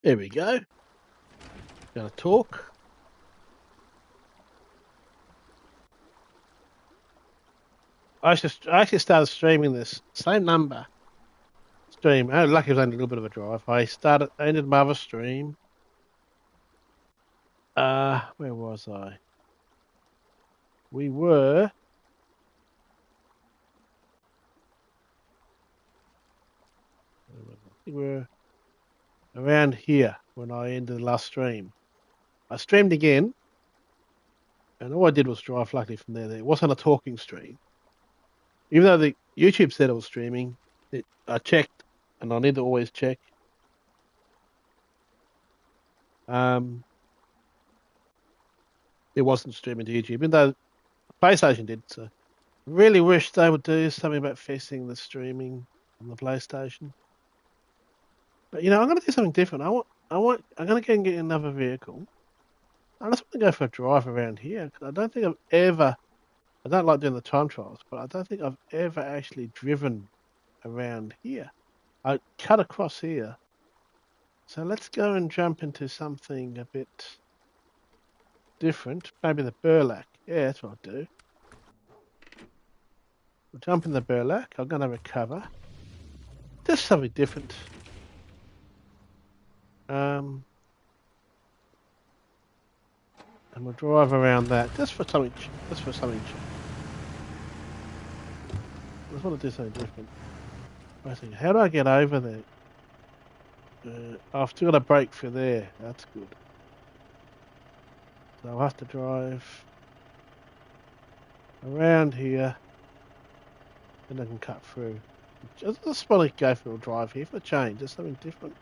There we go. Gonna talk. I actually started streaming this same number stream. Oh, lucky it was only a little bit of a drive. I ended my other stream. Where was I? We were around here when I ended the last stream. I streamed again, and all I did was drive luckily from there. It wasn't a talking stream. Even though the YouTube said it was streaming, I checked, and I need to always check. It wasn't streaming to YouTube, even though PlayStation did. So, really wish they would do something about fixing the streaming on the PlayStation. But I'm going to do something different. I'm going to go and get another vehicle. I just want to go for a drive around here because I don't think I've ever. I don't like doing the time trials, but I don't think I've ever actually driven around here. I cut across here. So let's go and jump into something a bit different. Maybe the Burlack. Yeah, that's what I'll do. We'll jump in the Burlack. I'm going to recover. Just something different. And we'll drive around that just for something. Just for something. I just want to do something different. I think, how do I get over there? I've still got a brake for there. That's good. So I'll have to drive around here, and I can cut through. Just want to go for a drive here for a change. Just something different.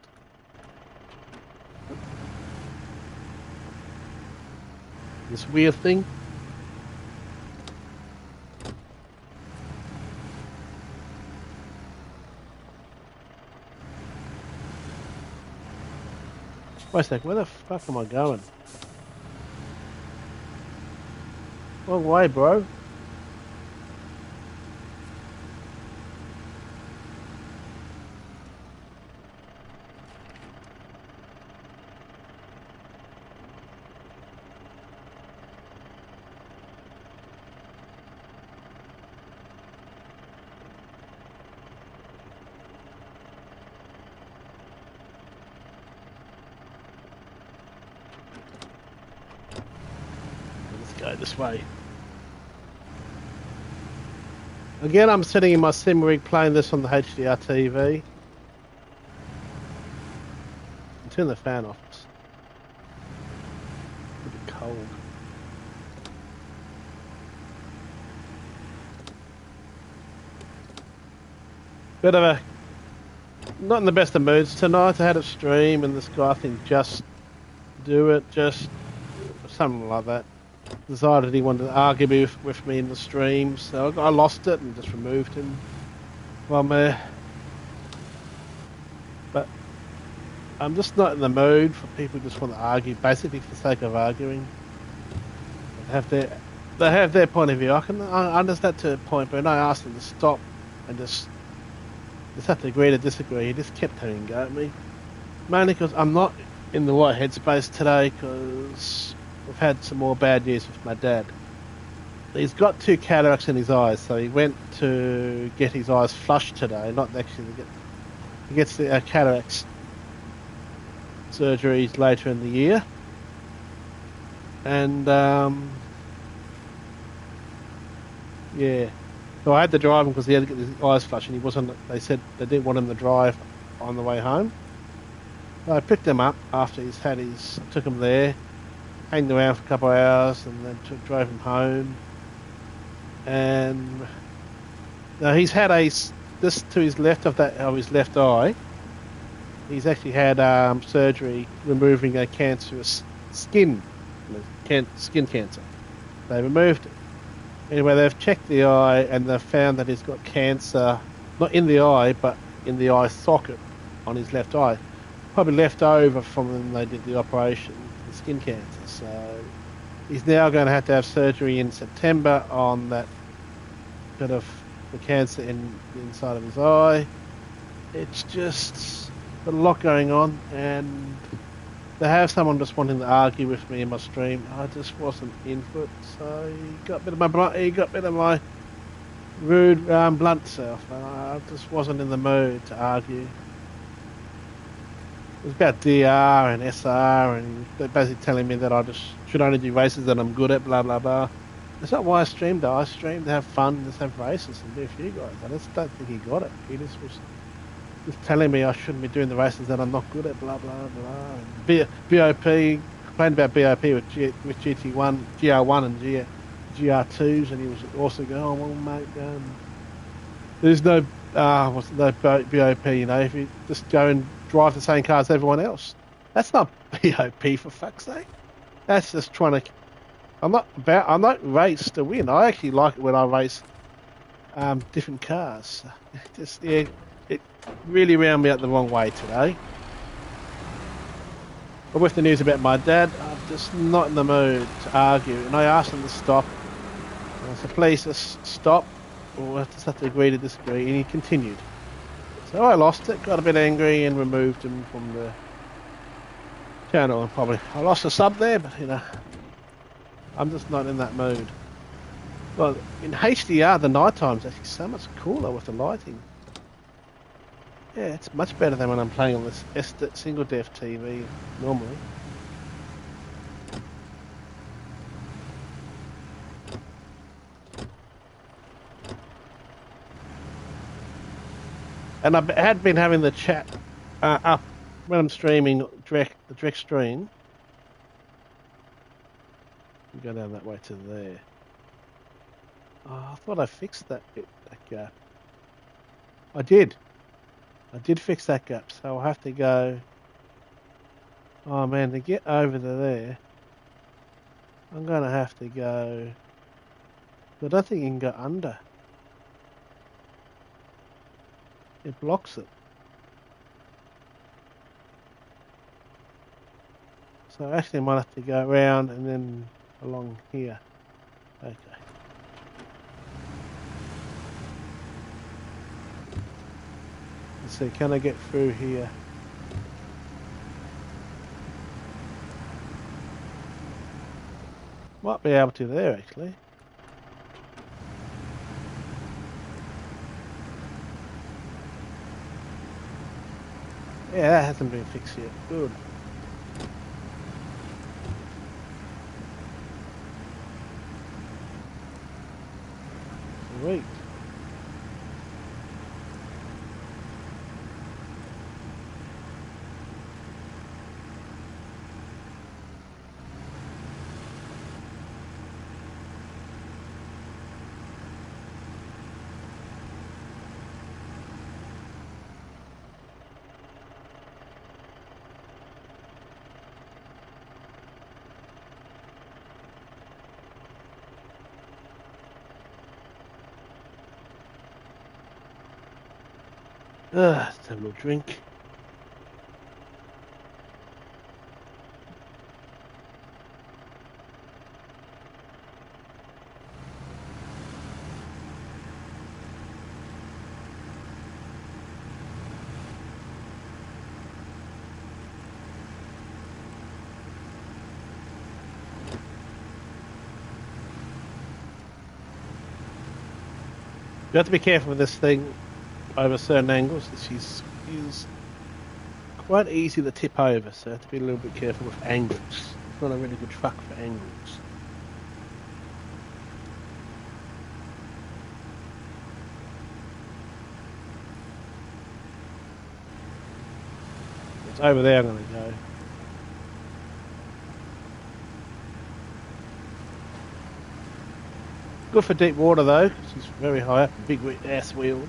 This weird thing. Wait a sec, where the fuck am I going? Wrong way, bro. Go this way. Again, I'm sitting in my sim rig playing this on the HDR TV. Turn the fan off. It's a bit cold. Bit of a... Not in the best of moods tonight. I had a stream and this guy think just do it, just something like that. Decided he wanted to argue with me in the stream, so I lost it and just removed him from there. But I'm just not in the mood for people who just want to argue, basically for the sake of arguing. They have their point of view. I understand to a point, but when I asked them to stop and just have to agree to disagree, he just kept having a go at me. Mainly because I'm not in the right headspace today, because we've had some more bad news with my dad. He's got 2 cataracts in his eyes, so he went to get his eyes flushed today. Not actually to get... He gets the cataracts surgeries later in the year. And, yeah. So I had to drive him because he had to get his eyes flushed, and he wasn't... They said they didn't want him to drive on the way home. So I picked him up after he's had his... Took him there. Hanged around for a couple of hours and then drove him home. And now he's had this to his left of his left eye. He's actually had surgery removing a cancerous skin cancer. They removed it. Anyway, they've checked the eye and they've found that he's got cancer, not in the eye, but in the eye socket on his left eye. Probably left over from when they did the operation. Skin cancer, so he's now going to have surgery in September on that bit of the cancer inside of his eye. It's just got a lot going on, and to have someone just wanting to argue with me in my stream, I just wasn't in for it. So he got a bit of my rude, blunt self, and I just wasn't in the mood to argue. It was about DR and SR, and they're basically telling me that I just should only do races that I'm good at, blah blah blah. That's not why I streamed though. I streamed to have fun, just have races and do a few guys. I just don't think he got it. He just was just telling me I shouldn't be doing the races that I'm not good at, blah blah blah. And BOP, complained about BOP with GT1, GR1 and GR2s, and he was also going, oh well mate, there's no BOP, you know, if you just go and drive the same car as everyone else. That's not BOP, for fuck's sake. That's just trying to. I'm not race to win. I actually like it when I race different cars. It really round me up the wrong way today. But with the news about my dad, I'm just not in the mood to argue. And I asked him to stop. And I said, please just stop, or we'll just have to agree to disagree. And he continued. So I lost it, got a bit angry, and removed him from the channel. And I lost a sub there, but you know, I'm just not in that mood. Well, in HDR, the night time's actually so much cooler with the lighting. Yeah, it's much better than when I'm playing on this single def TV normally. And I had been having the chat up when I'm streaming the direct stream. Go down that way to there. Oh, I thought I fixed that bit, that gap. I did fix that gap, so I'll have to go. Oh man, to get over to there, I'm gonna have to go. I don't think you can go under. It blocks it. So actually I might have to go around and then along here. Okay. Let's see, can I get through here? Might be able to there actually. Yeah, that hasn't been fixed yet. Good. Sweet. Let's have a little drink. You have to be careful with this thing over certain angles. She's quite easy to tip over, so you have to be a little bit careful with angles. It's not a really good truck for angles. It's over there I'm going to go. Good for deep water though, because it's very high up, big ass wheels.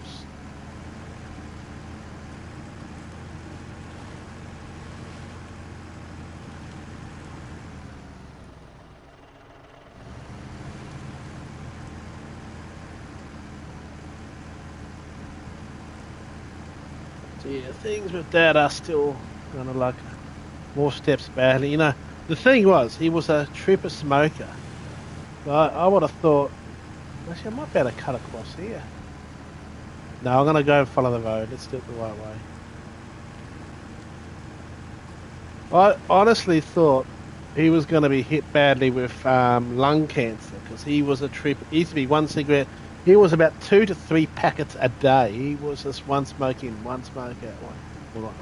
So yeah, things with Dad are still kind of like more steps badly. You know, the thing was, he was a trooper smoker. So I would have thought, actually I might be able to cut across here. No, I'm going to go and follow the road. Let's do it the right way. I honestly thought he was going to be hit badly with lung cancer because he was a trip. He used to be one cigarette. He was about 2 to 3 packets a day. He was just one smoke in, one smoke out.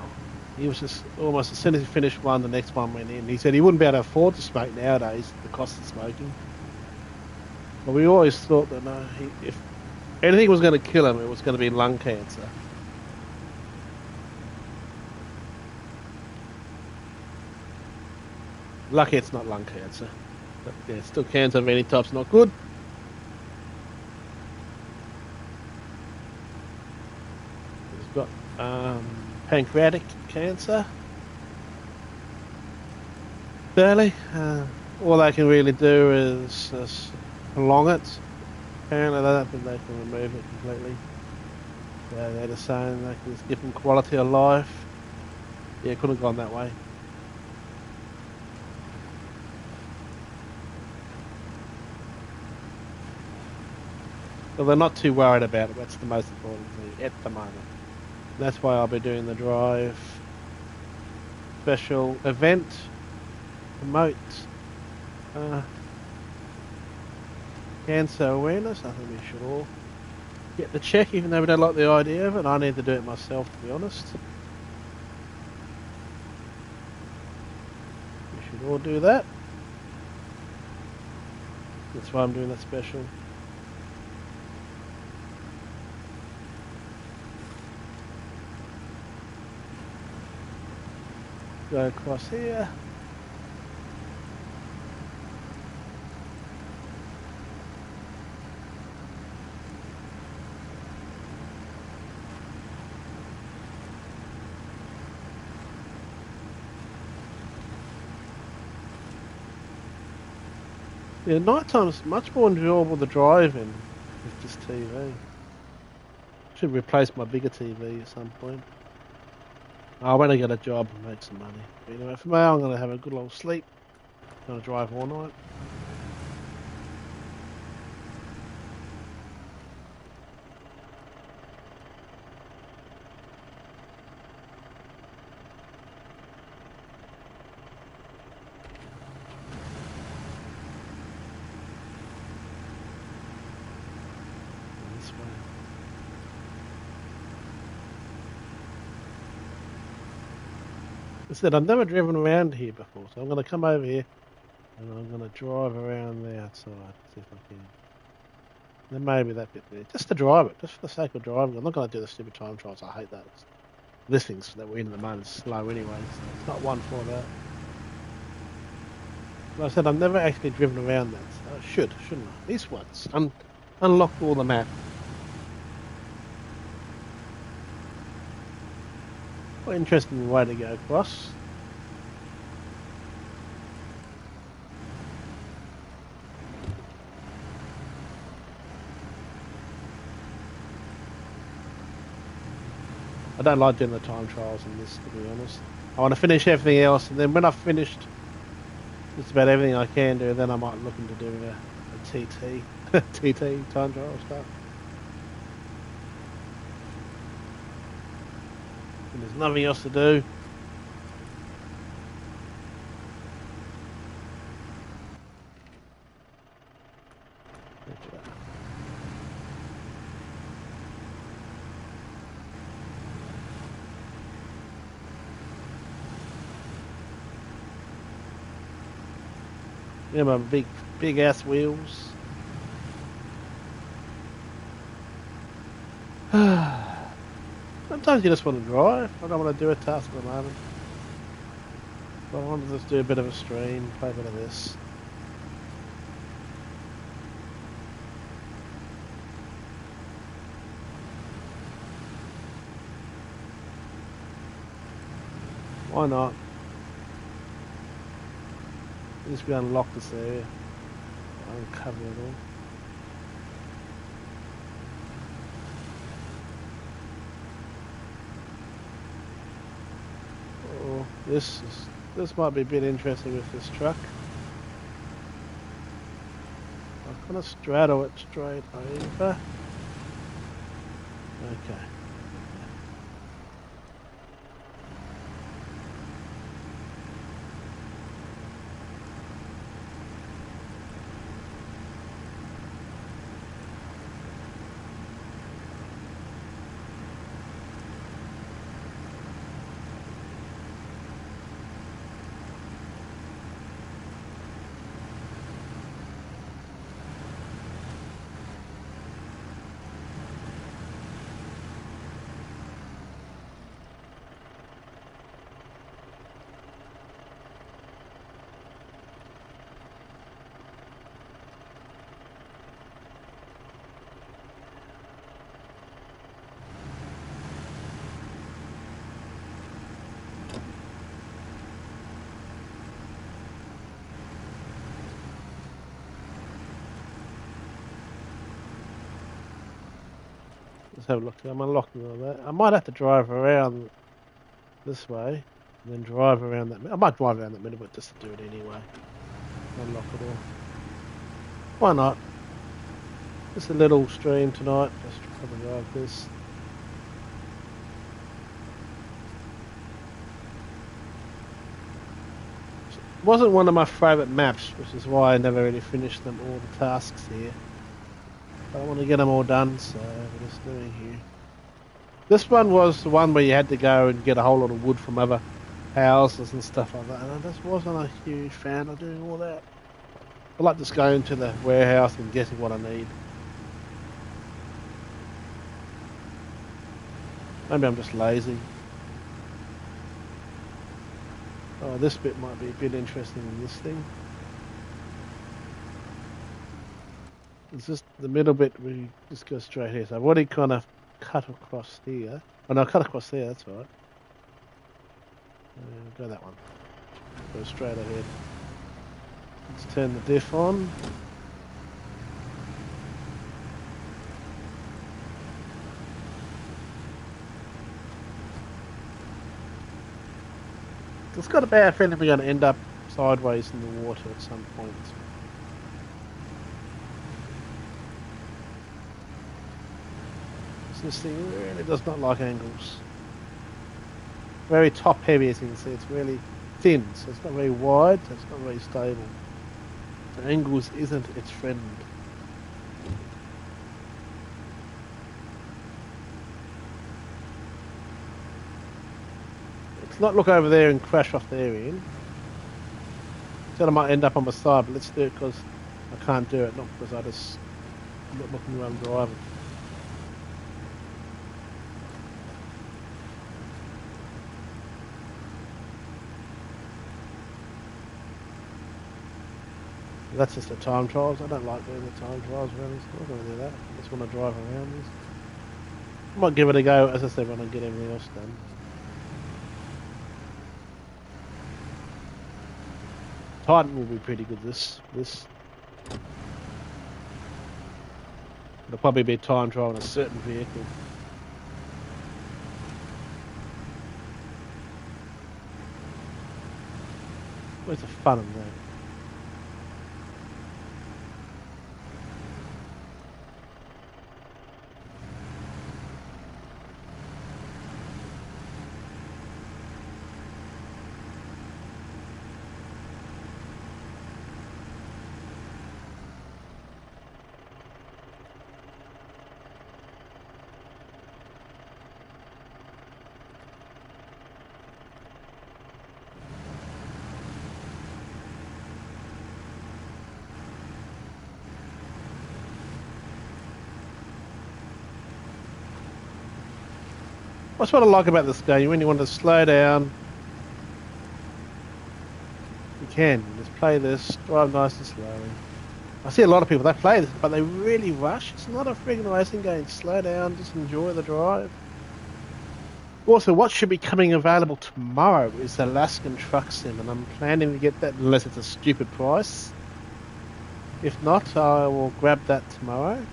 He was just almost as soon as he finished one, the next one went in. He said he wouldn't be able to afford to smoke nowadays, the cost of smoking. But we always thought that no, if anything was going to kill him, it was going to be lung cancer. Lucky it's not lung cancer. But yeah, still cancer of any type's not good. He's got pancreatic cancer. Barely. All they can really do is prolong it. Apparently, I don't think they can remove it completely. So they're just saying they can just give them quality of life. Yeah, couldn't have gone that way. Well, they're not too worried about it. That's the most important thing at the moment. That's why I'll be doing the drive special event. Promote cancer awareness. I think we should all get the check, even though we don't like the idea of it. I need to do it myself, to be honest. We should all do that. That's why I'm doing that special. Go across here. Yeah, night time's much more enjoyable to drive in with this TV. Should replace my bigger TV at some point. Oh, when I get a job and make some money. But anyway, for now, I'm going to have a good long sleep. I'm going to drive all night. This way. I said I've never driven around here before, so I'm going to come over here and I'm going to drive around the outside, see if I can. Then maybe that bit there, just to drive it, just for the sake of driving. I'm not going to do the stupid time trials. I hate that. This thing's that we're in at the moment is slow anyway, so it's not one for that. Like I said, I've never actually driven around that, so I shouldn't I? These ones unlock all the map. Quite interesting way to go across. I don't like doing the time trials in this, to be honest. I want to finish everything else, and then when I've finished just about everything I can do, then I might look into doing a TT, TT time trial stuff. And there's nothing else to do. Yeah, my big ass wheels. Sometimes you just want to drive. I don't want to do a task at the moment. But I want to just do a bit of a stream, play a bit of this. Why not? At least we unlock this area. Uncover it all. Oh, this might be a bit interesting with this truck. I'm gonna straddle it straight over. Okay. have a look. I'm unlocking all that. I might have to drive around this way, and then drive around that. I might drive around that middle bit just to do it anyway. Unlock it all. Why not? Just a little stream tonight. Just probably like this. It wasn't one of my favourite maps, which is why I never really finished them all the tasks here. But I want to get them all done, so we're just doing here. This one was the one where you had to go and get a whole lot of wood from other houses and stuff like that, and I just wasn't a huge fan of doing all that. I like just going to the warehouse and getting what I need. Maybe I'm just lazy. Oh, this bit might be a bit interesting in this thing. It's just the middle bit, we just go straight here. So I've already kind of cut across here. Oh no, cut across there, that's right. Go that one. Go straight ahead. Let's turn the diff on. It's got a bad feeling we're going to end up sideways in the water at some point. This thing really does not like angles. Very top heavy, as you can see. It's really thin, so it's not very wide, so it's not very stable. The angles isn't its friend. Let's not look over there and crash off there, Ian. Said I might end up on my side, but let's do it because I can't do it, not because I'm not looking where I'm driving. That's just the time trials. I don't like doing the time trials around this. I'm not going to do that. I just want to drive around this. I might give it a go, as I said, when I get everything else done. Titan will be pretty good this. It'll probably be a time trial on a certain vehicle. Where's the fun in that? That's what I like about this game. When you want to slow down, you can. You just play this, drive nice and slowly. I see a lot of people, they play this, but they really rush. It's not a friggin' racing game. Slow down, just enjoy the drive. Also, what should be coming available tomorrow is Alaskan Truck Sim, and I'm planning to get that unless it's a stupid price. If not, I will grab that tomorrow.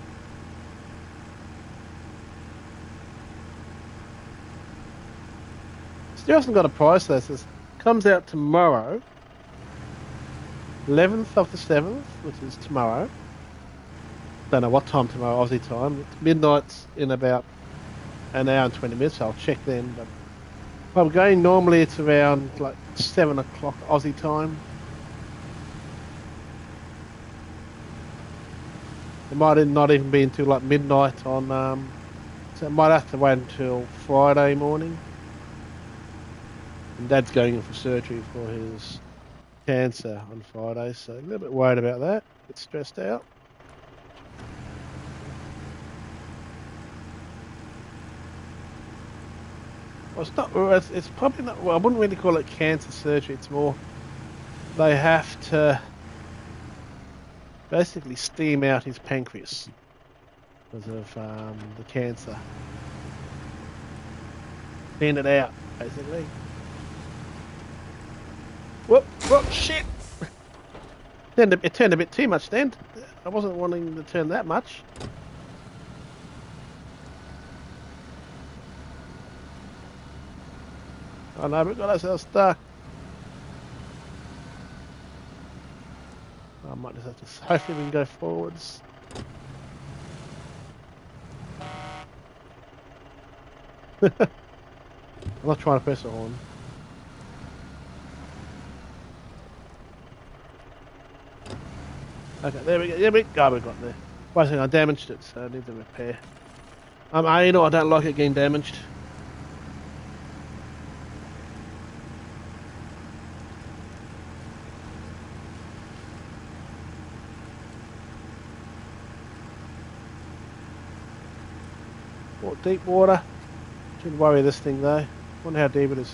Still hasn't got a price though. It comes out tomorrow, 11th of the 7th, which is tomorrow. Don't know what time tomorrow, Aussie time. It's midnight in about an hour and 20 minutes. So I'll check then. But if I'm going, normally it's around like 7 o'clock Aussie time. It might not even be until like midnight on. So I might have to wait until Friday morning. And Dad's going in for surgery for his cancer on Friday, so a little bit worried about that. A bit stressed out. Well, it's not. It's probably not. Well, I wouldn't really call it cancer surgery. It's more they have to basically steam out his pancreas because of the cancer. Clean it out, basically. Whoop, shit! It turned a bit too much then. I wasn't wanting to turn that much. I know, we got ourselves stuck. I might just have to. Hopefully, we can go forwards. I'm not trying to press a horn. Okay, there we go. Yeah, we got there. Wait a second, I damaged it, so I need to repair. You know, I don't like it getting damaged. Deep water. Shouldn't worry this thing though. Wonder how deep it is.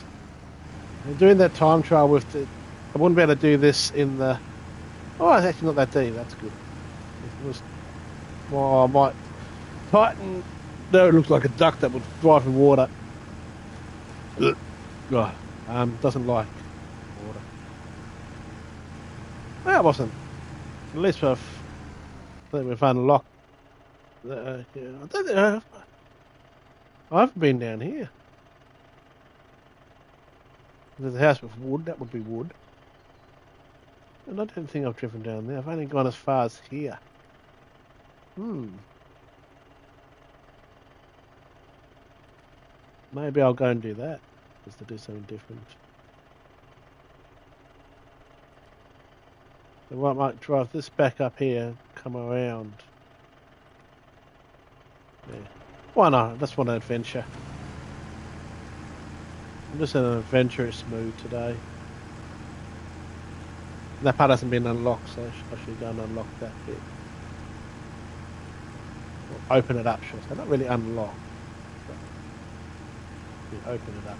And doing that time trial with the, I wouldn't be able to do this in the. Oh, it's actually not that deep. That's good. It was. Well, I might tighten. No, it looks like a duck that would thrive in water. Doesn't like water. That wasn't. At least we've unlocked. Yeah, I don't know. I haven't been down here. There's a house with wood, that would be wood. And I don't think I've driven down there. I've only gone as far as here. Maybe I'll go and do that, just to do something different. So I might drive this back up here, come around. Yeah. Why not? That's one adventure. I'm just in an adventurous mood today. That part hasn't been unlocked, so I should go and unlock that bit. Or open it up, should I say. Not really unlock, but open it up.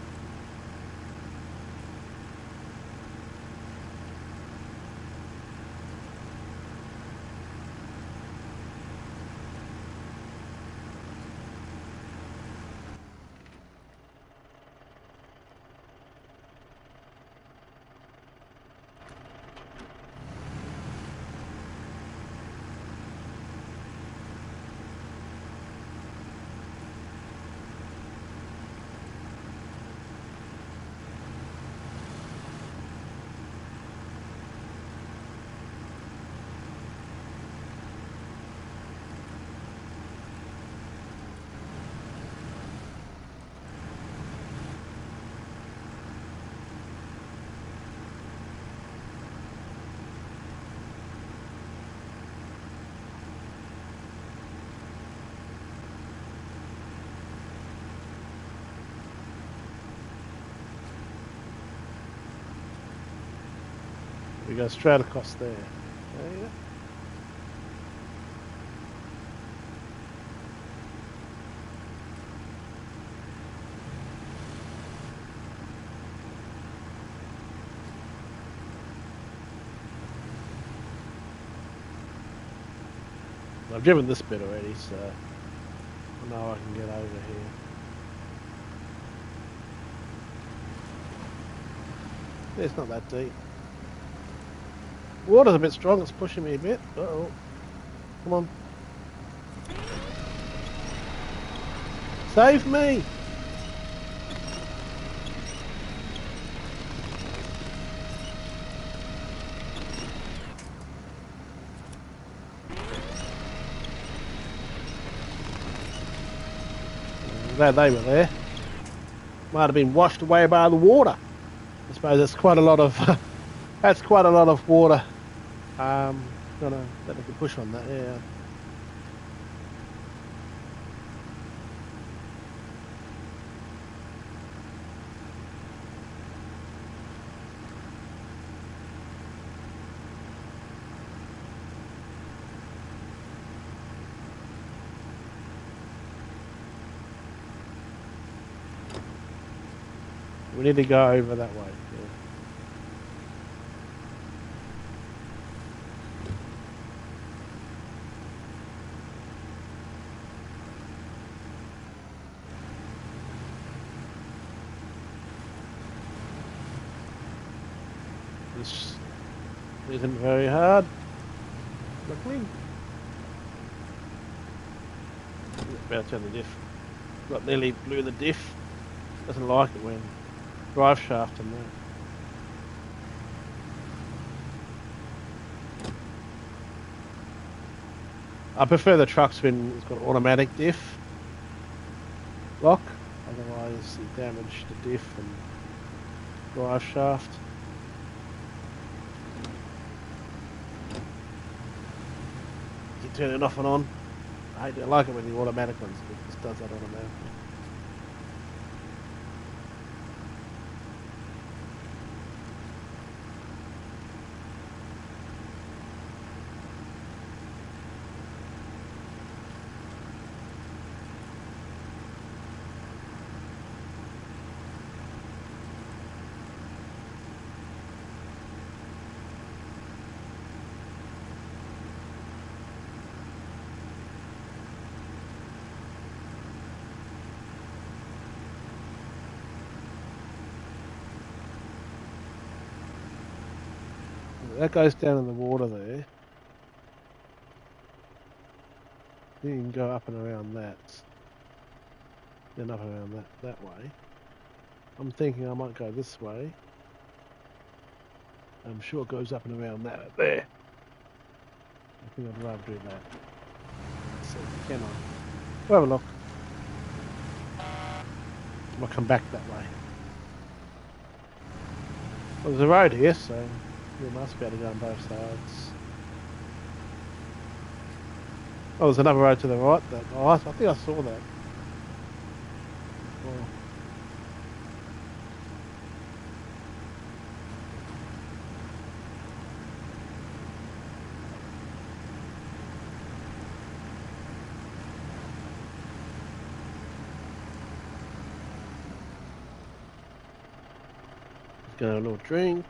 We go straight across there. Yeah. I've driven this bit already, so I know I can get over here. It's not that deep. Water's a bit strong, it's pushing me a bit. Uh-oh. Come on. Save me! Glad they were there. Might have been washed away by the water. I suppose that's quite a lot of that's quite a lot of water. Gonna let me push on that, yeah. We need to go over that way. Yeah. This isn't very hard. Luckily. About to turn the diff. Got nearly blew the diff. Doesn't like it when drive shaft in that. I prefer the trucks when it's got automatic diff lock, otherwise you damage the diff and drive shaft. You turn it off and on. I like it when the automatic ones, it just does that automatically. That goes down in the water there. Then you can go up and around that. Then up and around that way. I'm thinking I might go this way. I'm sure it goes up and around that there. I think I'd rather do that. Let's see, can I? We'll have a look. I'll come back that way. Well, there's a road here, so we must be able to go on both sides. Oh, there's another road to the right. I think I saw that. Well, let's go have a little drink.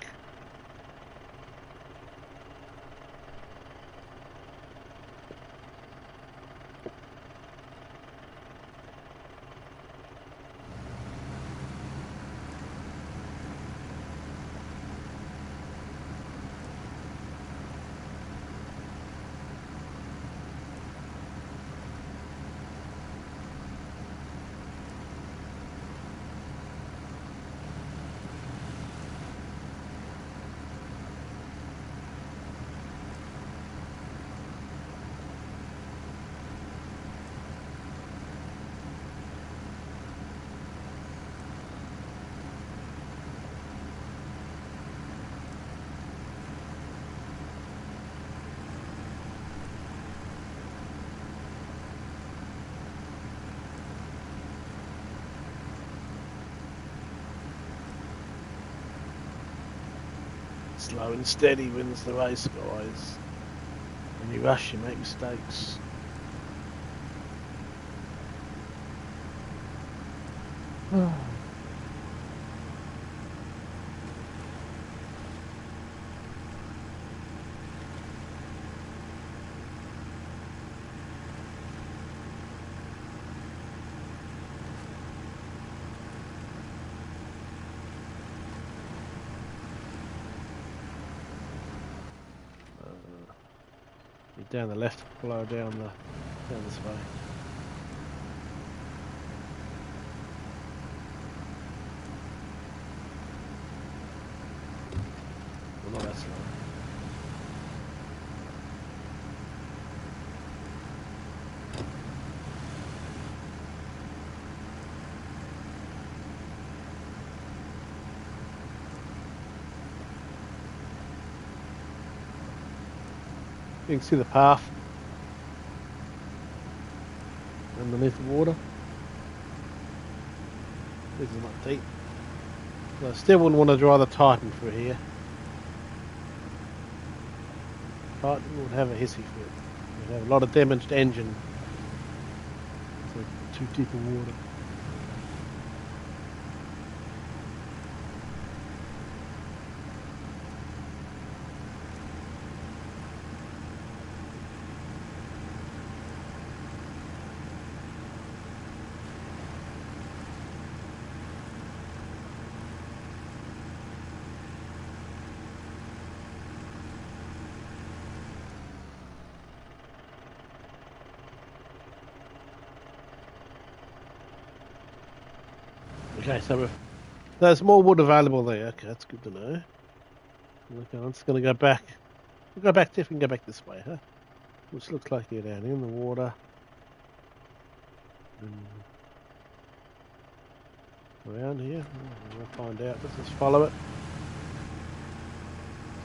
Slow and steady wins the race, guys. When you rush, you make mistakes. Down the left, follow down this way. Well, not that slow. You can see the path underneath the water. This is not deep. So I still wouldn't want to drive the Titan through here. Titan would have a hissy fit. It would have a lot of damaged engine. So too deep in water. Okay, so there's more wood available there. Okay, that's good to know. Okay, I'm just going to go back. We'll go back, see if we can go back this way, huh? Which looks like you're down in the water. Around here. We'll find out. Let's just follow it.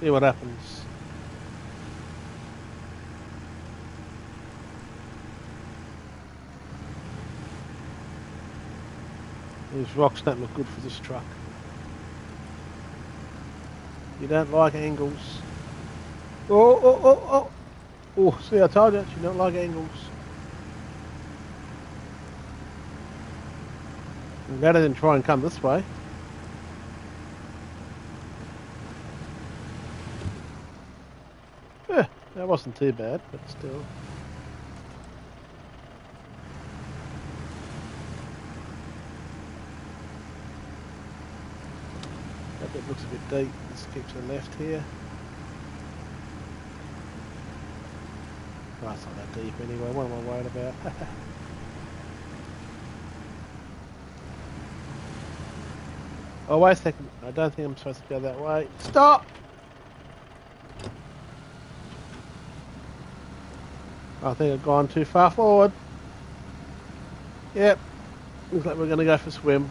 See what happens. These rocks don't look good for this truck. You don't like angles. Oh. Oh, see, I told you, you don't like angles. I'm glad I didn't try and come this way. Yeah, that wasn't too bad, but still. That bit looks a bit deep. Let's keep to the left here. Oh, it's not that deep anyway. What am I worried about? Oh, wait a second. I don't think I'm supposed to go that way. Stop! I think I've gone too far forward. Yep. Looks like we're going to go for a swim.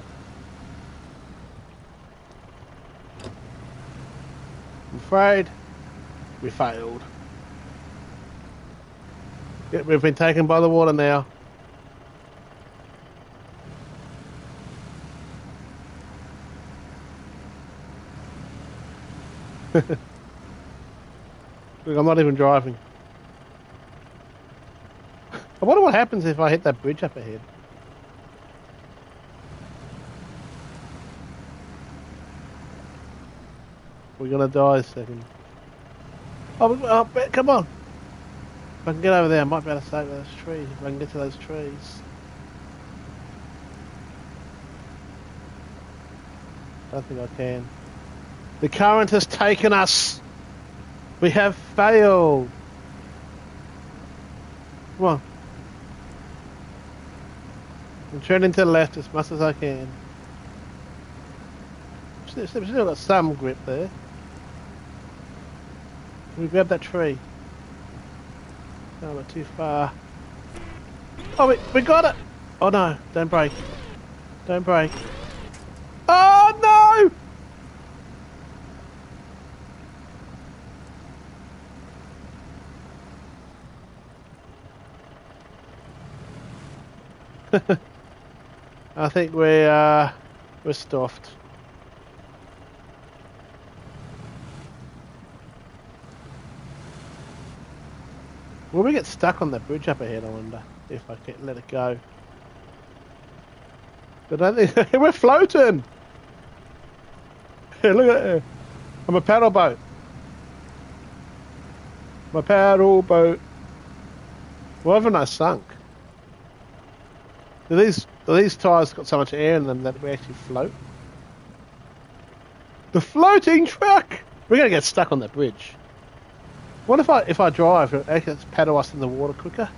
I'm afraid we failed. Yep, we've been taken by the water now. Look, I'm not even driving. I wonder what happens if I hit that bridge up ahead. We're gonna die a second. Oh, come on! If I can get over there, I might be able to save those trees. If I can get to those trees. I don't think I can. The current has taken us! We have failed! Come on. I'm turning to the left as much as I can. Still got some grip there. Can we grab that tree? No, not too far. Oh, we got it! Oh no, don't break. Don't break. Oh no! I think we're stuffed. Will we get stuck on that bridge up ahead, I wonder, if I can let it go. But I think we're floating! Look at it. I'm a paddle boat. My paddle boat. Why haven't I sunk? Do these tyres got so much air in them that we actually float? The floating truck! We're gonna get stuck on that bridge. What if I drive, it'll actually paddle us in the water quicker?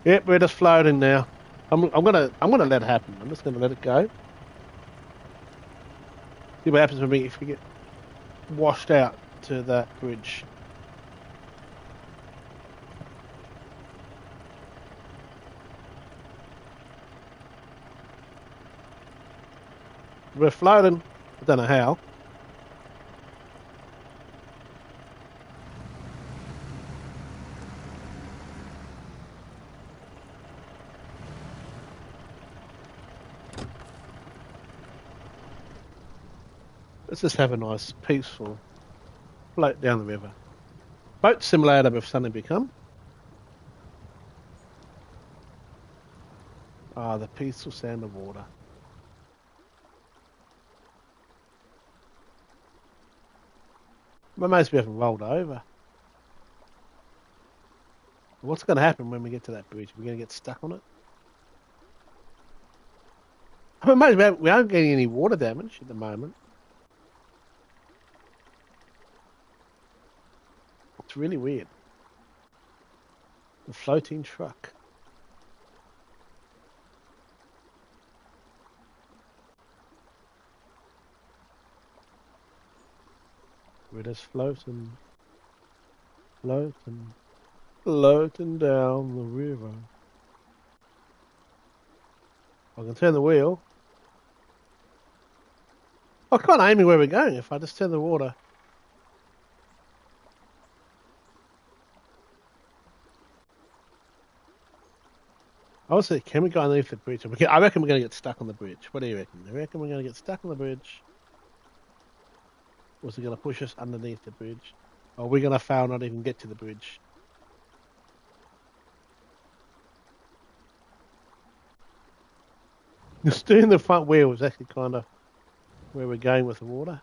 Yep, we're just floating now. I'm gonna let it happen. I'm just gonna let it go. See what happens if we get washed out to that bridge. We're floating. I don't know how. Let's just have a nice, peaceful float down the river. Boat simulator we've suddenly become. Ah, the peaceful sound of water. My mates, we haven't rolled over. What's going to happen when we get to that bridge? We're going to get stuck on it? I mean, we aren't getting any water damage at the moment. It's really weird. The floating truck. We're just floating, floating, floating down the river. I can turn the wheel. I can't aim me where we're going if I just turn the water. I was saying, can we go underneath the bridge? I reckon we're going to get stuck on the bridge. What do you reckon? Do you reckon we're going to get stuck on the bridge? Or is it going to push us underneath the bridge? Or are we going to fail not even get to the bridge? Steering the front wheel is actually kind of where we're going with the water.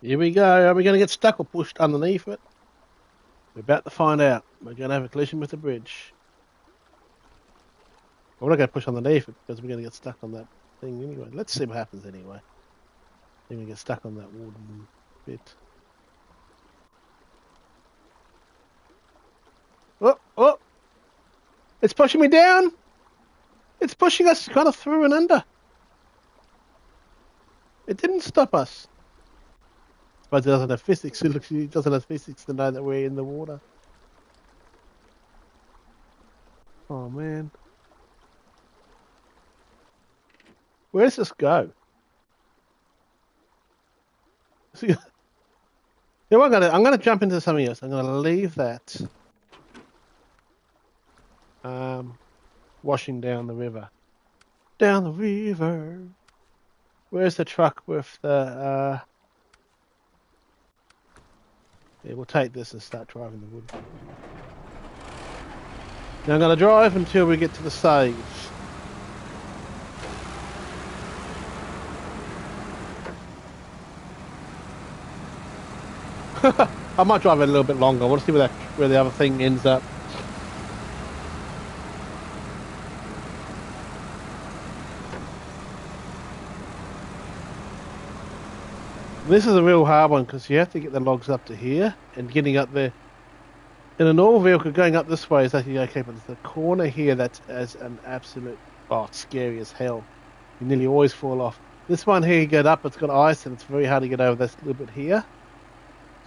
Here we go. Are we going to get stuck or pushed underneath it? We're about to find out. We're going to have a collision with the bridge. Well, we're not going to push underneath it because we're going to get stuck on that thing anyway. Let's see what happens anyway. I think we get stuck on that wooden bit. Oh, oh! It's pushing me down! It's pushing us kind of through and under. It didn't stop us. But it doesn't have physics. It doesn't have physics to know that we're in the water. Oh man. Where does this go? Yeah, I'm gonna jump into something else. I'm gonna leave that washing down the river. Down the river. Where's the truck with the yeah, we'll take this and start driving the wood. Now I'm going to drive until we get to the save. I might drive it a little bit longer. I want to see where the other thing ends up. This is a real hard one because you have to get the logs up to here and getting up there. In a normal vehicle, going up this way is actually okay, but there's a corner here that's as an absolute, scary as hell. You nearly always fall off. This one here, you get up, it's got ice and it's very hard to get over this little bit here.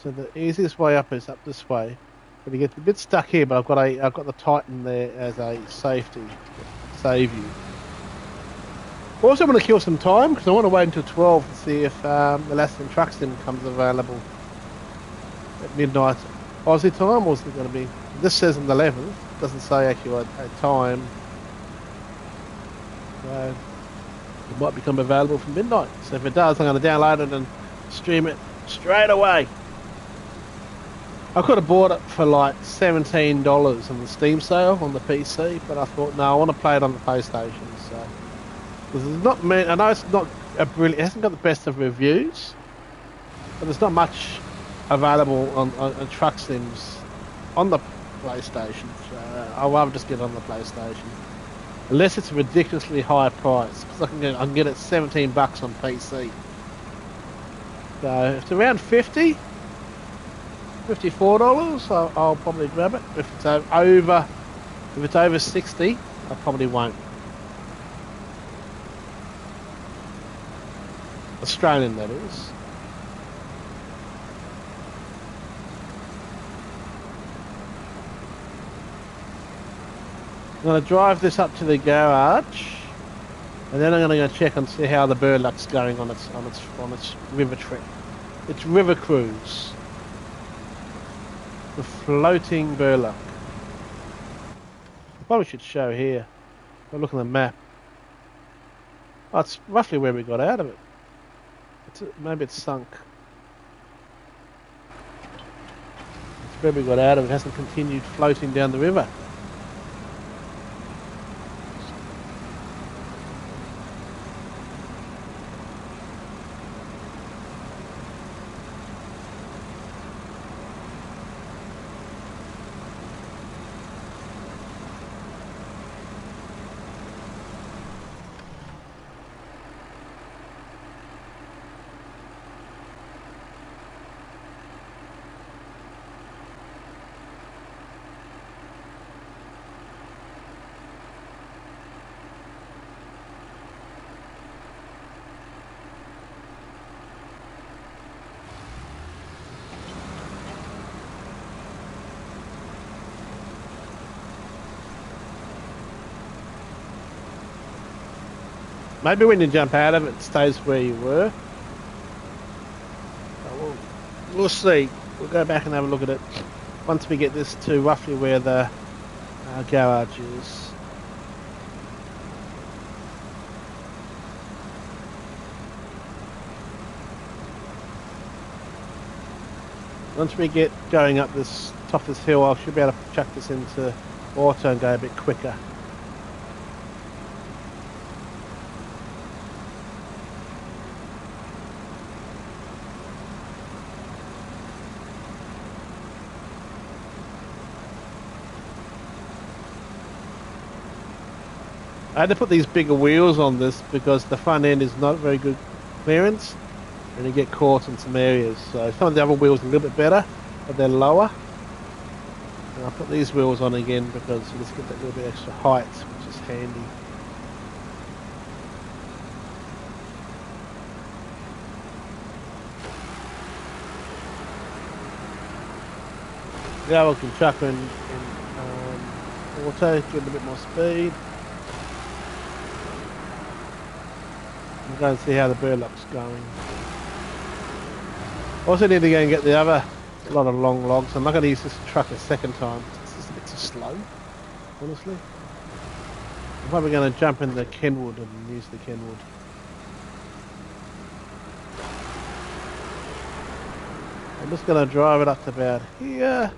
So the easiest way up is up this way. But you get a bit stuck here, but I've got the Titan there as a safety to save you. I also want to kill some time because I want to wait until 12 to see if the Last and Truck Sim comes available at midnight Aussie time, or is it going to be? This says on the 11th, it doesn't say actually a time. So it might become available from midnight. So if it does, I'm going to download it and stream it straight away. I could have bought it for like $17 on the Steam sale on the PC, but I thought no, I want to play it on the PlayStation. So. Because it's not mean, I know it's not a brilliant. It hasn't got the best of reviews, but there's not much available on truck sims on the PlayStation. So I'd rather just get it on the PlayStation, unless it's a ridiculously high price. Because I can get it $17 on PC. So if it's around $54, I'll probably grab it. If it's over 60, I probably won't. Australian, that is. I'm going to drive this up to the garage, and then I'm going to go check and see how the burlock's going on its river trip. Its river cruise. The floating burlock. Probably should show here. I'll look at the map. Oh, it's roughly where we got out of it. Maybe it's sunk. It's where we got out of it. It hasn't continued floating down the river. Maybe when you jump out of it, it stays where you were. We'll see. We'll go back and have a look at it once we get this to roughly where the garage is. Once we get going up this top of this hill, I should be able to chuck this into auto and go a bit quicker. I had to put these bigger wheels on this because the front end is not very good clearance and you get caught in some areas. So some of the other wheels are a little bit better, but they're lower. And I'll put these wheels on again because you just get that little bit extra height, which is handy. Now we can chuck in auto, give it a bit more speed. I'm going to see how the burlock's going. Also need to go and get the other lot of long logs. I'm not going to use this truck a second time. It's just a bit too slow, honestly. I'm probably going to jump in the Kenwood and use the Kenwood. I'm just going to drive it up to about here.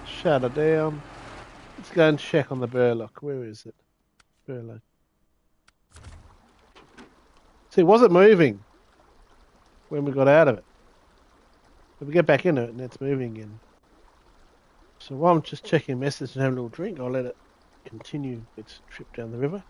Shut it down. Let's go and check on the burlock. Where is it? Burlock. See, was it moving when we got out of it? If we get back in it and it's moving again. So while I'm just checking messages and having a little drink, I'll let it continue its trip down the river.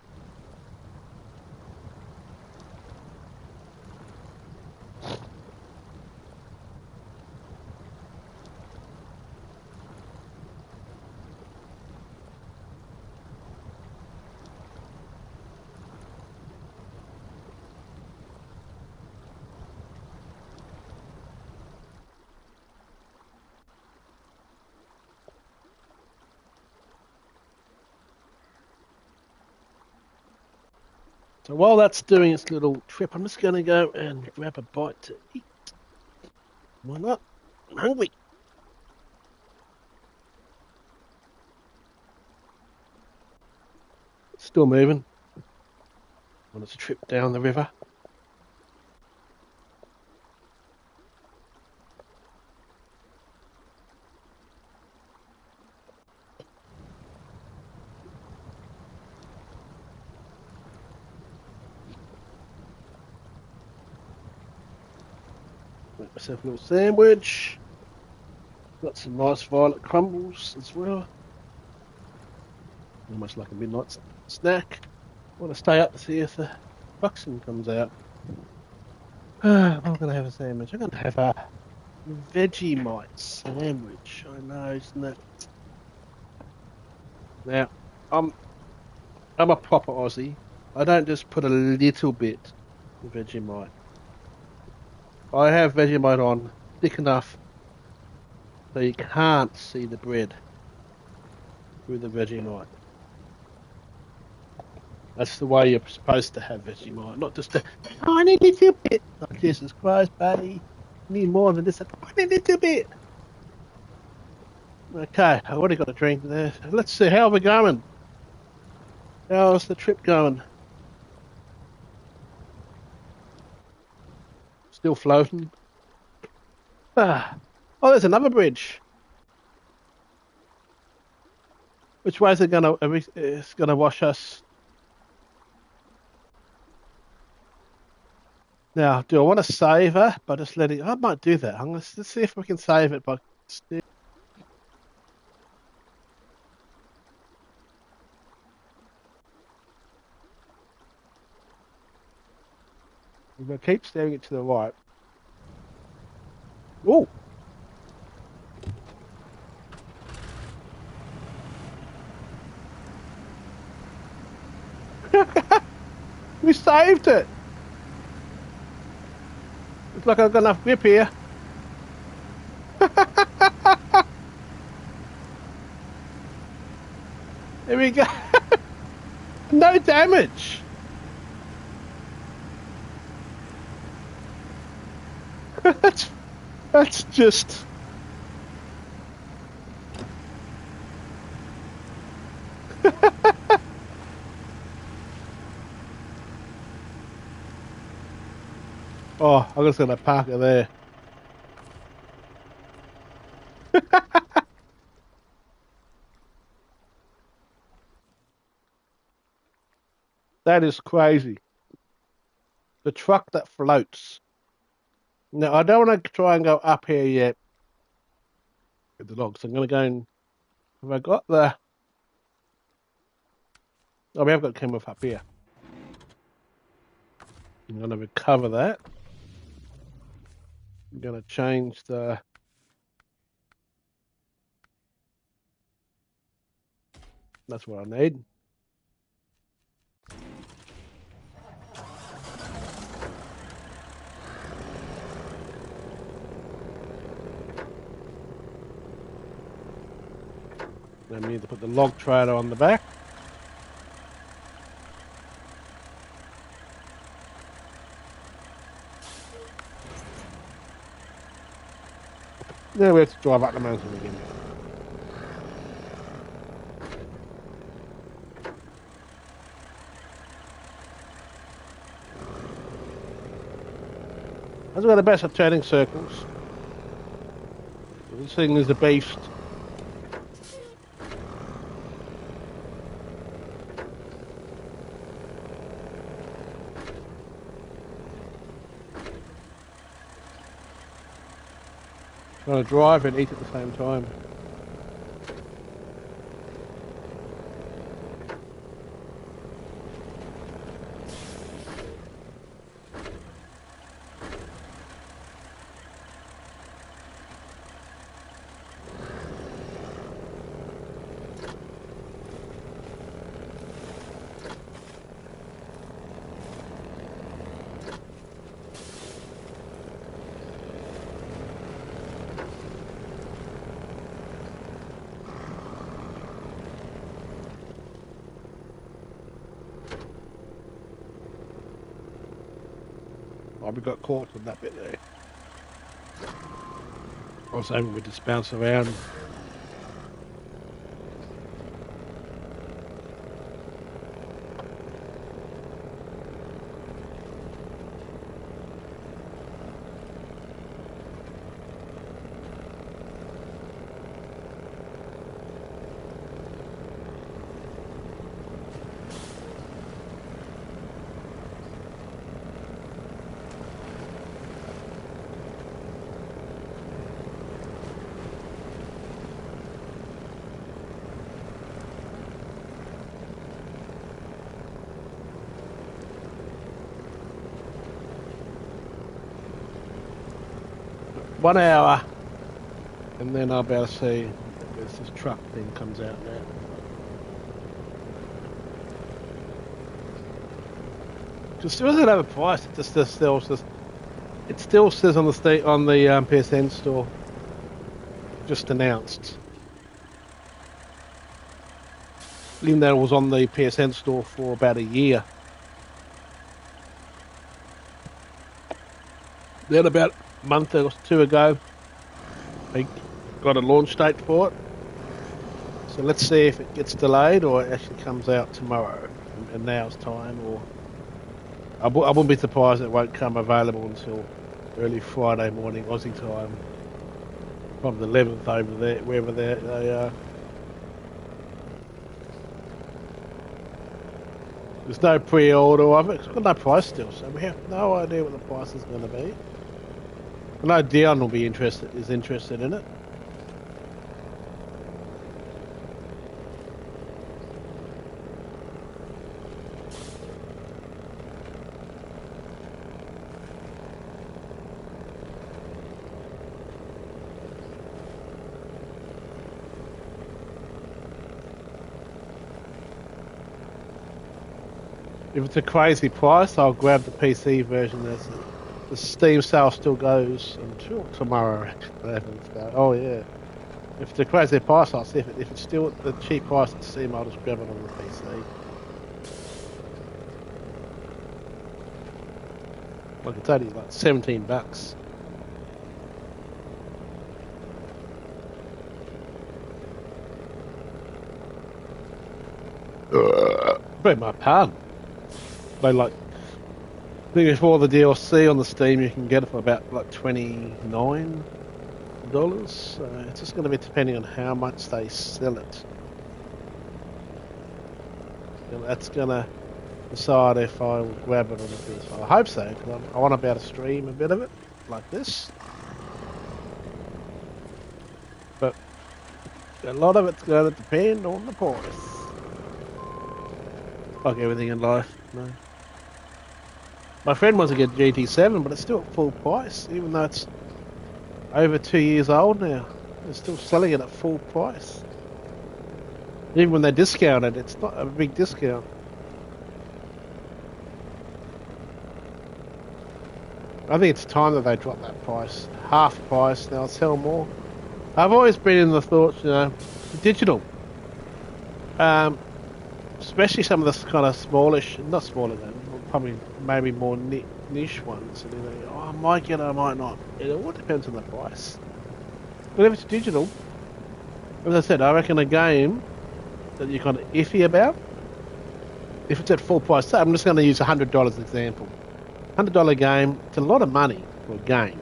So while that's doing its little trip, I'm just going to go and grab a bite to eat. Why not? I'm hungry. It's still moving on its trip down the river. Make myself a little sandwich. Got some nice violet crumbles as well. Almost like a midnight snack. I want to stay up to see if the buxom comes out. I'm going to have a sandwich. I'm going to have a Vegemite sandwich. I know, isn't it? Now, I'm I'm a proper Aussie. I don't just put a little bit of Vegemite. I have Vegemite on thick enough so you can't see the bread through the Vegemite. That's the way you're supposed to have Vegemite, not just a tiny little bit. Oh, Jesus Christ, buddy. You need more than just a tiny little bit. Okay, I've already got a drink there. Let's see, how are we going? How's the trip going? Still floating? Ah. Oh, there's another bridge. Which way is it gonna? It's gonna wash us. Now, do I want to save her by just letting? I might do that. Let's see if we can save it by. We're gonna keep steering it to the right. Oh, we saved it. Looks like I've got enough grip here. There we go. No damage. that's that's just. Oh, I'm just gonna park it there. That is crazy. The truck that floats. No, I don't want to try and go up here yet with the logs. I'm going to go and have I got the? Oh, we have got Kenworth up here. I'm going to recover that. I'm going to change the. That's what I need. Then we need to put the log trailer on the back. Then we have to drive up the mountain again. That's where the best at turning circles. This thing is a beast. Trying to drive and eat at the same time. Oh, we got caught on that bit there. I was hoping we'd just bounce around. One hour, and then I'll be able to see if this truck thing comes out now. It still doesn't have a price. It still says on the PSN store, just announced. Even though it was on the PSN store for about a year. Then about a month or two ago, they got a launch date for it. So let's see if it gets delayed or it actually comes out tomorrow in now's time. Or I wouldn't be surprised it won't come available until early Friday morning Aussie time, from the 11th over there, wherever they are. There's no pre-order of it. It's got no price still, so we have no idea what the price is going to be. I know Dion will be interested in it. If it's a crazy price, I'll grab the PC version. The Steam sale still goes until tomorrow. Oh yeah. If it's a crazy price, I'll see if it's still at the cheap price at Steam, I'll just grab it on the PC. Like it's only like $17. Beg my pardon. They I think if all the DLC on the Steam, you can get it for about like $29. So it's just going to be depending on how much they sell it. And that's going to decide if I will grab it or not. I hope so, because I want to be able to stream a bit of it like this. But a lot of it's going to depend on the price. Like everything in life, no. My friend wants to get GT7, but it's still at full price, even though it's over 2 years old now. They're still selling it at full price. Even when they discount it, it's not a big discount. I think it's time that they drop that price. Half price, they'll sell more. I've always been in the thoughts, digital. Especially some of the kind of smallish, not smaller though, probably maybe more niche ones. And I might get it, I might not. It all depends on the price. But if it's digital, as I said, I reckon a game that you're kind of iffy about, if it's at full price, so I'm just going to use $100 as an example. $100 game, it's a lot of money for a game.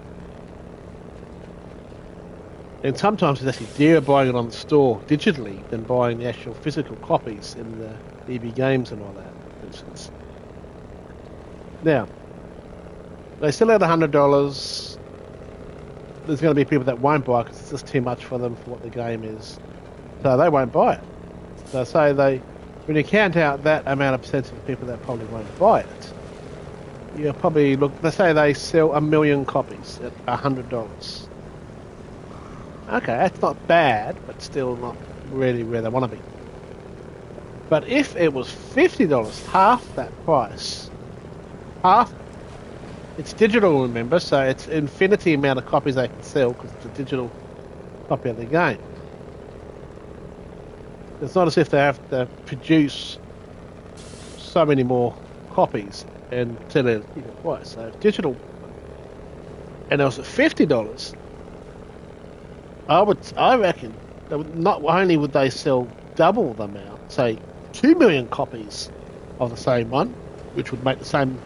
And sometimes it's actually dearer buying it on the store digitally than buying the actual physical copies in the EB Games and all that, for instance. Now, they still at $100. There's going to be people that won't buy it because it's just too much for them for what the game is. So they won't buy it. So when you count out that amount of percentage of people that probably won't buy it, you'll probably let's say they sell 1 million copies at $100. Okay, that's not bad, but still not really where they want to be. But if it was $50, half that price, it's digital, remember, so it's infinity amount of copies they can sell because it's a digital copy of the game. It's not as if they have to produce so many more copies and sell it at equal price. So if digital, and it was at $50, I reckon that not only would they sell double the amount, say 2 million copies of the same one, which would make the same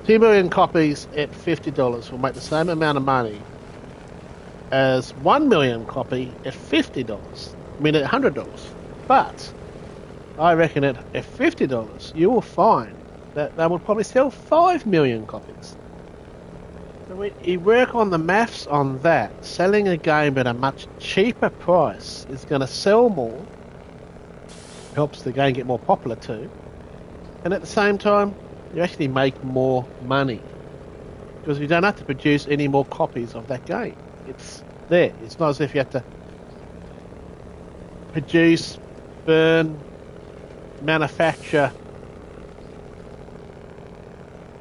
2 million copies at $50 will make the same amount of money as 1 million copy at $50. I mean at $100. But I reckon at $50 you will find that they will probably sell 5 million copies. So when you work on the maths on that, selling a game at a much cheaper price is going to sell more, helps the game get more popular too, and at the same time you actually make more money because you don't have to produce any more copies of that game. It's there. It's not as if you have to produce, burn, manufacture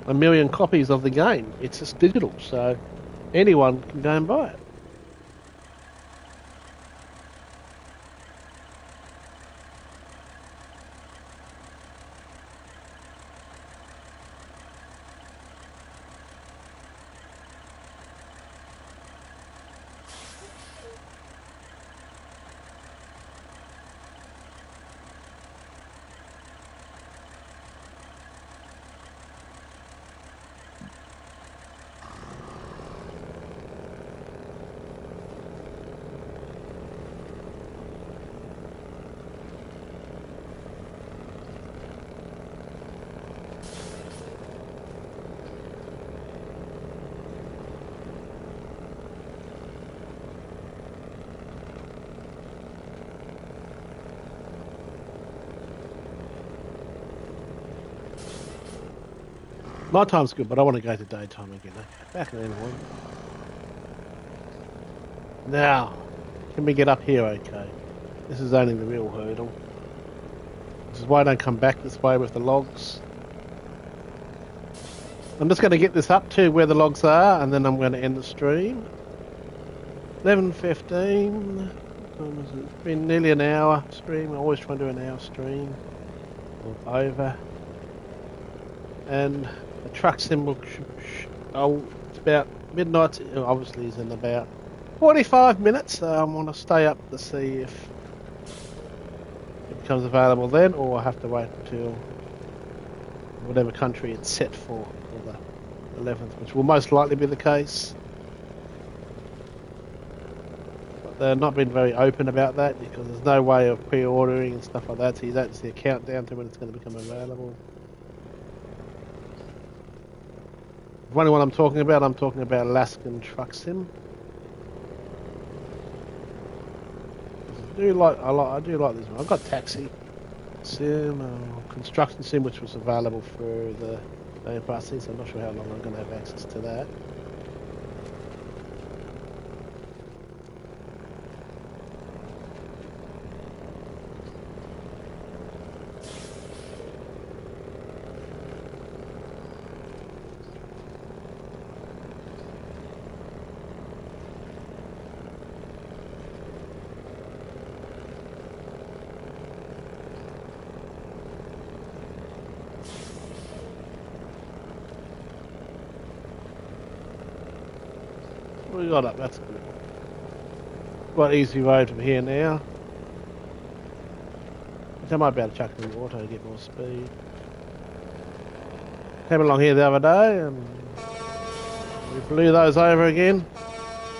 a million copies of the game. It's just digital, so anyone can go and buy it. Nighttime's good, but I want to go to daytime again. Okay, back in the morning. Now, can we get up here okay? This is only the real hurdle. This is why I don't come back this way with the logs. I'm just going to get this up to where the logs are, and then I'm going to end the stream. 11:15. It's been nearly an hour stream. I always try and do an hour stream. Or over. And the truck symbol, it's about midnight. Obviously, is in about 45 minutes. So I want to stay up to see if it becomes available then, or I have to wait until whatever country it's set for the 11th, which will most likely be the case. But they're not been very open about that because there's no way of pre-ordering and stuff like that, so you don't see a countdown to when it's going to become available. Wondering what I'm talking about Alaskan Truck Sim. I do like this one. I've got Taxi Sim, Construction Sim, which was available for the Game Pass, so I'm not sure how long I'm going to have access to that. What we got up? That's good. Quite easy road from here now. I might be able to chuck it in the water to get more speed. Came along here the other day and we blew those over again.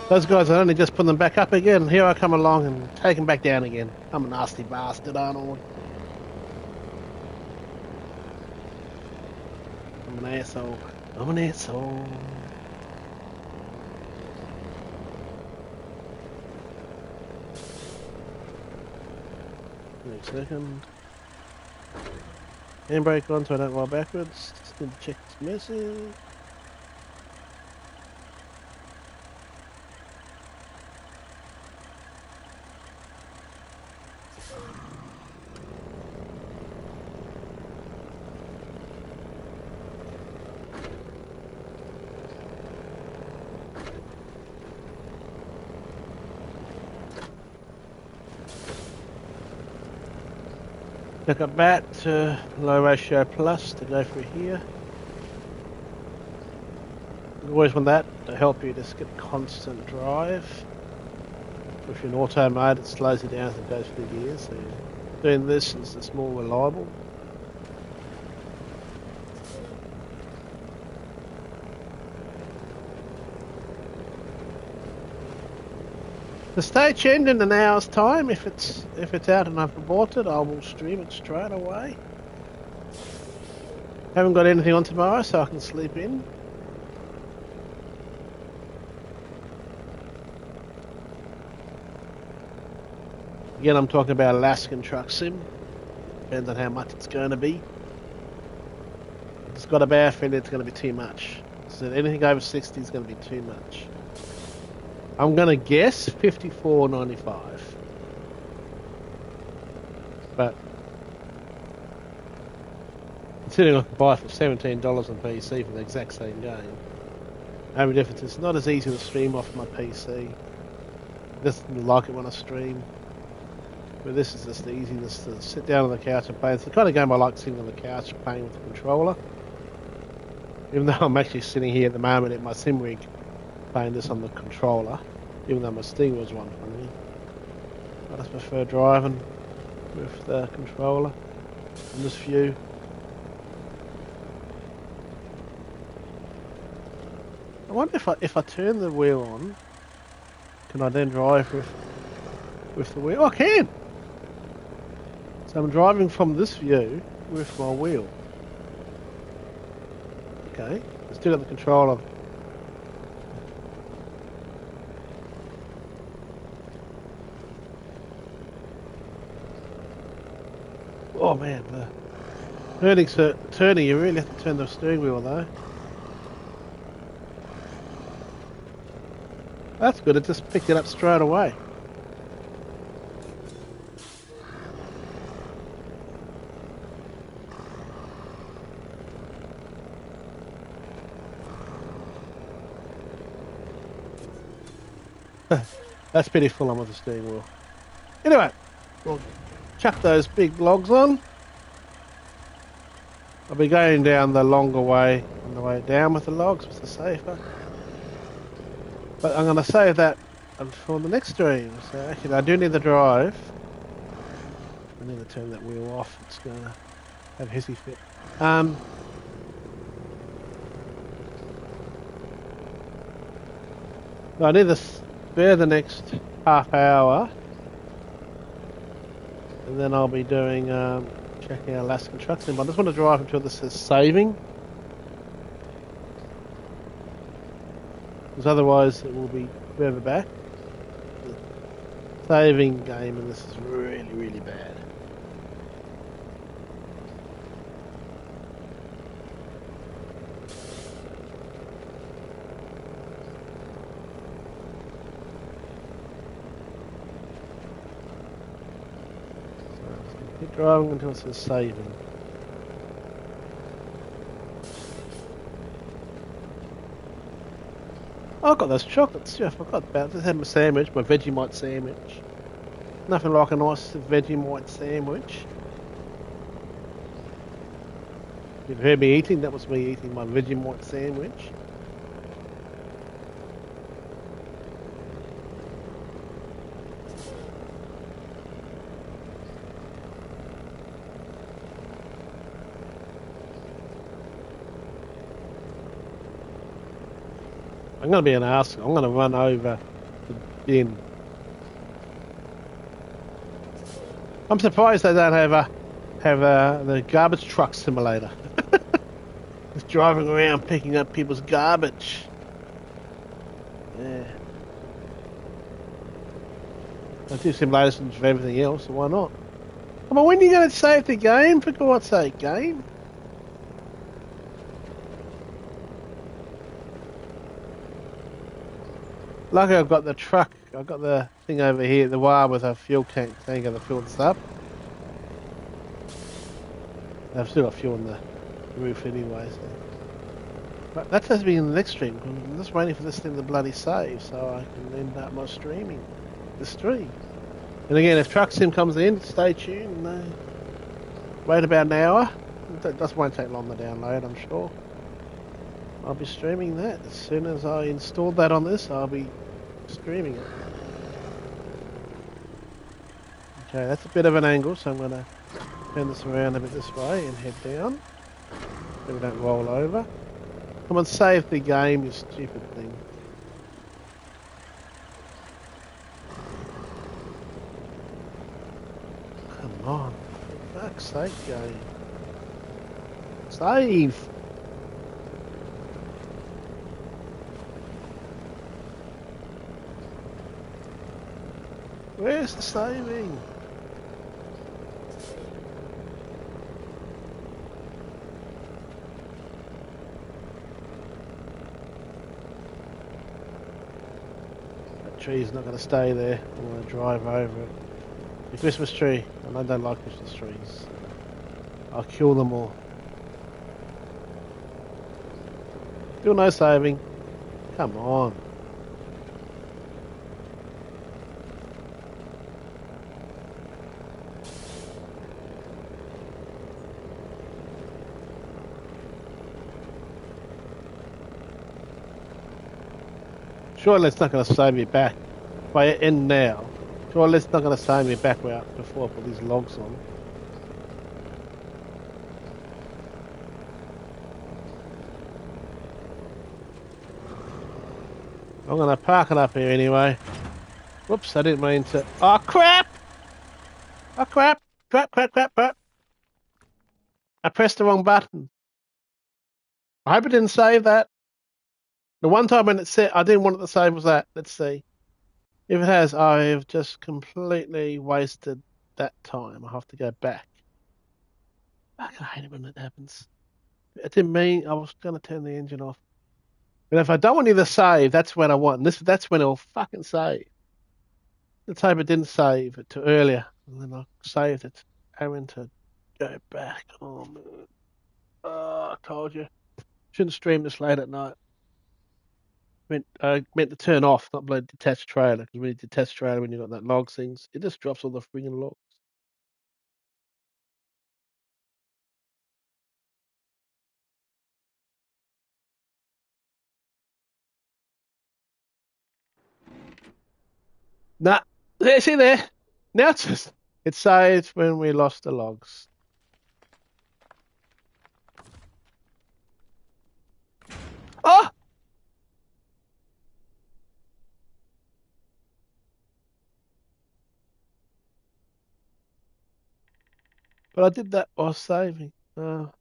Those guys are only just putting them back up again, and here I come along and take them back down again. I'm a nasty bastard, Arnold. I'm an asshole. I'm an asshole. Next second. Handbrake on so I don't roll backwards. Just need to check this message. Look at that to low ratio plus to go through here. You always want that to help you just get constant drive. If you're in auto mode, it slows you down as it goes through gears. So doing this is just more reliable. So stay tuned in an hour's time. If it's out and I've bought it, I will stream it straight away. Haven't got anything on tomorrow, so I can sleep in. Again, I'm talking about Alaskan Truck Sim. Depends on how much it's going to be. It's got a bad feeling it's going to be too much. So anything over 60 is going to be too much. I'm going to guess $54.95. But considering I can buy it for $17 on PC for the exact same game. Only difference is it's not as easy to stream off my PC. It doesn't like it when I stream. But this is just the easiness to sit down on the couch and play. It's the kind of game I like sitting on the couch playing with the controller. Even though I'm actually sitting here at the moment at my sim rig playing this on the controller. Even though my Steam was one for me. I just prefer driving with the controller in this view. I wonder if I turn the wheel on, can I then drive with the wheel? Oh, I can! So I'm driving from this view with my wheel. Okay, I still got the controller. Oh man, the turning, you really have to turn the steering wheel though. That's good, it just picked it up straight away. That's pretty full on with the steering wheel. Anyway, we'll chuck those big logs on. I'll be going down the longer way on the way down with the logs, which is safer. But I'm going to save that for the next stream. So actually I do need the drive. I need to turn that wheel off. It's going to have hissy fit. I need to spare the next half hour. And then I'll be doing checking out last construction. But I just want to drive until this says saving. Because otherwise it will be further back. The saving game and this is really, really bad. So keep driving until it says saving. Oh, I got those chocolates. Yeah, I forgot about this. I had my sandwich, my Vegemite sandwich. Nothing like a nice Vegemite sandwich. You've heard me eating. That was me eating my Vegemite sandwich. I'm going to be an ass. I'm going to run over the bin. I'm surprised they don't have the garbage truck simulator. Just driving around picking up people's garbage. Yeah. I do simulators for everything else, so why not? Come on, when are you going to save the game? For God's sake, game. Luckily I've got the truck, I've got the thing over here, the wire with a fuel tank of the filled up. I've still got fuel on the roof anyway, so. But that has to be in the next stream. I'm just waiting for this thing to bloody save so I can end up my streaming. The stream. And again, if Truck Sim comes in, stay tuned and wait about an hour. It just won't take long to download, I'm sure. I'll be streaming that. As soon as I install that on this, I'll be streaming it. Okay, that's a bit of an angle, so I'm going to turn this around a bit this way and head down. So we don't roll over. Come on, save the game, you stupid thing. Come on, for fuck's sake, game. Save! Where's the saving? That tree's not going to stay there. I'm going to drive over it. The Christmas tree, and I don't like Christmas trees. I'll kill them all. Still no saving. Come on. Surely it's not going to save me back. If I end now, surely it's not going to save me back where before I put these logs on. I'm going to park it up here anyway. Whoops, I didn't mean to. Oh, crap! Oh, crap! Crap, crap, crap, crap. I pressed the wrong button. I hope it didn't save that. The one time when it said I didn't want it to save was that. Let's see. If it has, I've just completely wasted that time. I have to go back. I hate it when it happens. It didn't mean I was going to turn the engine off. But if I don't want you to save, that's when I want. That's when it'll fucking save. Let's hope it didn't save it to earlier. And then I saved it. Having to go back. Oh, man. Oh, I told you. Shouldn't stream this late at night. I meant to turn off, not bloody detached trailer. Because when you detach trailer, when you've got that log things, it just drops all the friggin' logs. Nah, there, see there. Now it saved when we lost the logs. Oh! But I did that while saving. Now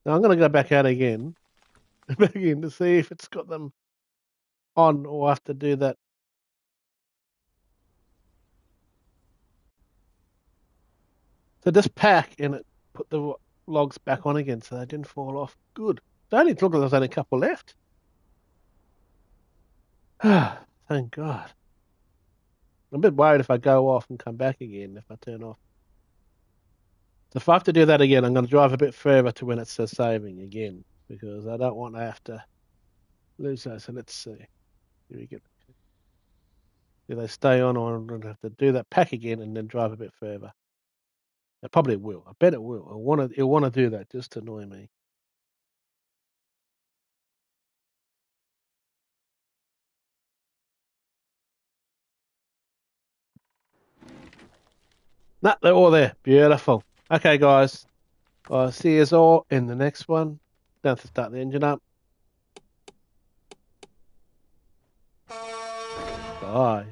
I'm going to go back out again. Back in to see if it's got them on or I have to do that. So just pack and it put the logs back on again so they didn't fall off. Good. It only looked like there's only a couple left. Thank God. I'm a bit worried if I go off and come back again if I turn off. So if I have to do that again, I'm going to drive a bit further to when it says saving again because I don't want to have to lose those. So let's see. Here we go. Do they stay on or I'm going to have to do that pack again and then drive a bit further? It probably will. I bet it will. It'll want to do that just to annoy me. Nah, they're all there. Beautiful. Okay, guys. I'll see you all in the next one. Don't have to start the engine up. Bye.